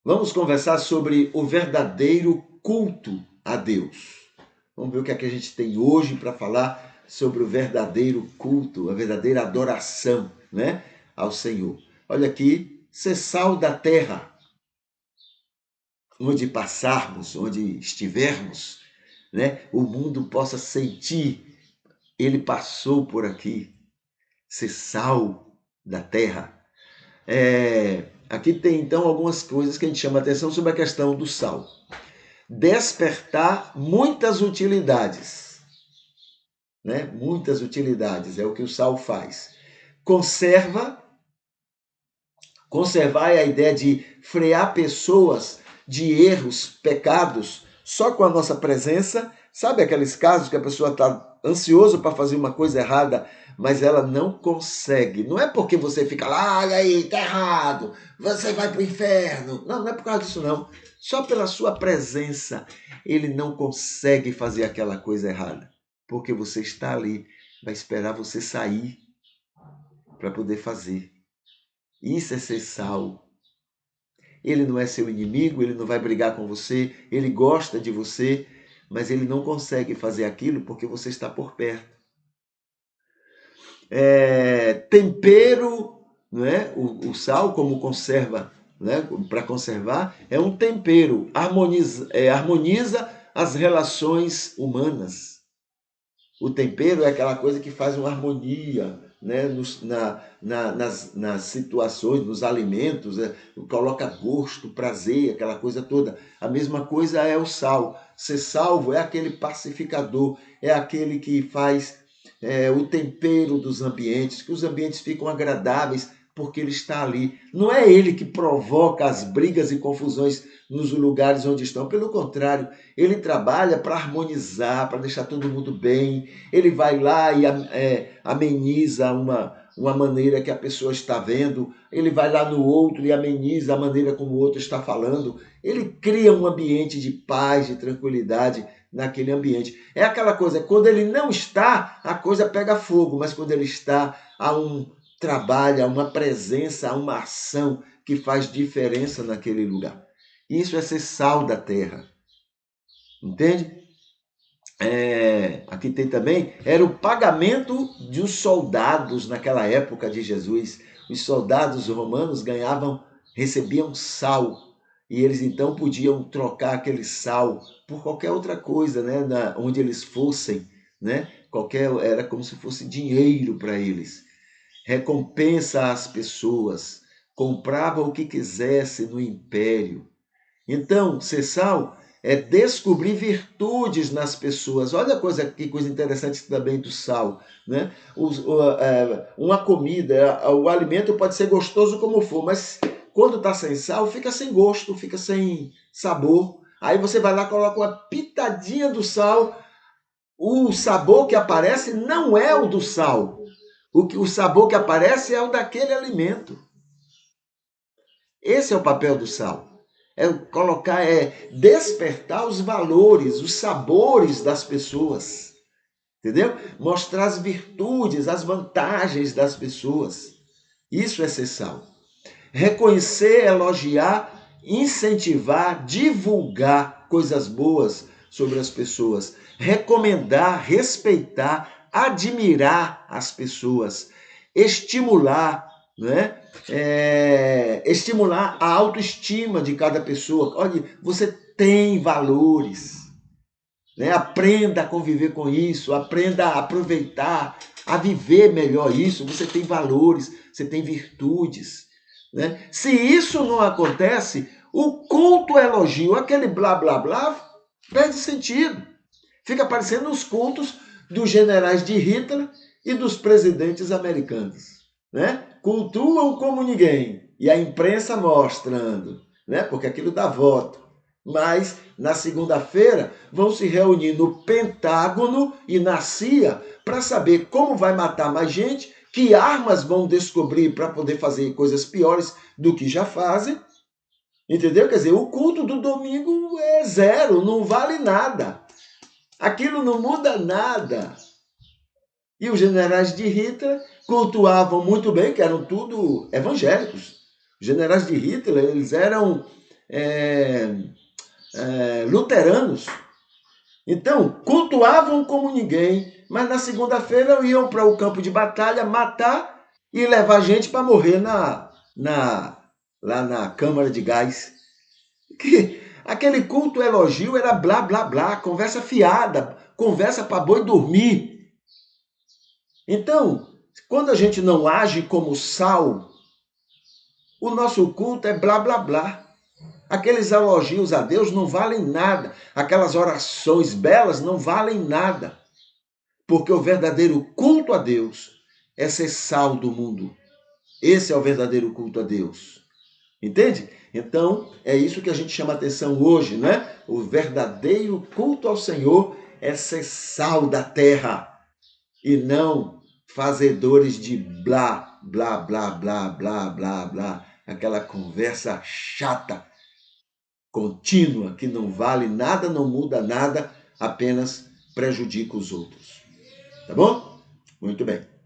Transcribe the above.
Vamos conversar sobre o verdadeiro culto a Deus. Vamos ver o que é que a gente tem hoje para falar sobre o verdadeiro culto, a verdadeira adoração, né, ao Senhor. Olha aqui, ser sal da terra, onde passarmos, onde estivermos, né, o mundo possa sentir, ele passou por aqui, ser sal da terra. Aqui tem então algumas coisas que a gente chama a atenção sobre a questão do sal. Despertar muitas utilidades, né? Muitas utilidades, é o que o sal faz. Conservar é a ideia de frear pessoas de erros, pecados, só com a nossa presença. Sabe aqueles casos que a pessoa está ansiosa para fazer uma coisa errada, mas ela não consegue. Não é porque você fica lá, olha aí, tá errado, você vai para o inferno. Não, não é por causa disso não. Só pela sua presença, ele não consegue fazer aquela coisa errada. Porque você está ali, vai esperar você sair para poder fazer. Isso é ser sal. Ele não é seu inimigo, ele não vai brigar com você, ele gosta de você, mas ele não consegue fazer aquilo porque você está por perto. Tempero, não é? O sal, como conserva, né? Para conservar, é um tempero, harmoniza as relações humanas. O tempero é aquela coisa que faz uma harmonia, né, nas situações, nos alimentos, coloca gosto, prazer, aquela coisa toda. A mesma coisa é o sal. Ser salvo é aquele pacificador, é aquele que faz o tempero dos ambientes, que os ambientes ficam agradáveis porque ele está ali. Não é ele que provoca as brigas e confusões nos lugares onde estão. Pelo contrário, ele trabalha para harmonizar, para deixar todo mundo bem. Ele vai lá e ameniza uma maneira que a pessoa está vendo. Ele vai lá no outro e ameniza a maneira como o outro está falando. Ele cria um ambiente de paz, de tranquilidade naquele ambiente. É aquela coisa, quando ele não está, a coisa pega fogo, mas quando ele está, há um trabalho, há uma presença, há uma ação que faz diferença naquele lugar. Isso é ser sal da terra. Entende? Aqui tem também, era o pagamento dos soldados naquela época de Jesus. Os soldados romanos recebiam sal, e eles então podiam trocar aquele sal por qualquer outra coisa, né, onde eles fossem, né? Era como se fosse dinheiro para eles. Recompensa às pessoas, comprava o que quisesse no império. Então, ser sal é descobrir virtudes nas pessoas. Olha que coisa interessante também do sal, né? Uma comida, o alimento pode ser gostoso como for, mas quando está sem sal, fica sem gosto, fica sem sabor. Aí você vai lá, coloca uma pitadinha do sal, o sabor que aparece não é o do sal. O sabor que aparece é o daquele alimento. Esse é o papel do sal. Despertar os valores, os sabores das pessoas. Entendeu? Mostrar as virtudes, as vantagens das pessoas. Isso é ser sal. Reconhecer, elogiar, incentivar, divulgar coisas boas sobre as pessoas. Recomendar, respeitar, admirar as pessoas. Estimular, né? Estimular a autoestima de cada pessoa. Olha, você tem valores, né? Aprenda a conviver com isso, aprenda a aproveitar, a viver melhor isso. Você tem valores, você tem virtudes, né? Se isso não acontece, o culto elogio, aquele blá blá blá, perde sentido. Fica parecendo os cultos dos generais de Hitler e dos presidentes americanos, né? Cultuam como ninguém e a imprensa mostrando, né? Porque aquilo dá voto. Mas na segunda-feira vão se reunir no Pentágono e na CIA para saber como vai matar mais gente, que armas vão descobrir para poder fazer coisas piores do que já fazem. Entendeu? Quer dizer, o culto do domingo é zero, não vale nada. Aquilo não muda nada. E os generais de Hitler cultuavam muito bem, que eram tudo evangélicos. Os generais de Hitler, eles eram luteranos. Então, cultuavam como ninguém, mas na segunda-feira iam para o campo de batalha matar e levar gente para morrer lá na câmara de gás. Que aquele culto elogio era blá blá blá, conversa fiada, conversa para boi dormir. Então, quando a gente não age como sal, o nosso culto é blá blá blá. Aqueles elogios a Deus não valem nada. Aquelas orações belas não valem nada. Porque o verdadeiro culto a Deus é ser sal do mundo. Esse é o verdadeiro culto a Deus. Entende? Então, é isso que a gente chama atenção hoje, né? O verdadeiro culto ao Senhor é ser sal da terra e não fazedores de blá, blá, blá, blá, blá, blá, blá. Aquela conversa chata, contínua, que não vale nada, não muda nada, apenas prejudica os outros. Tá bom? Muito bem.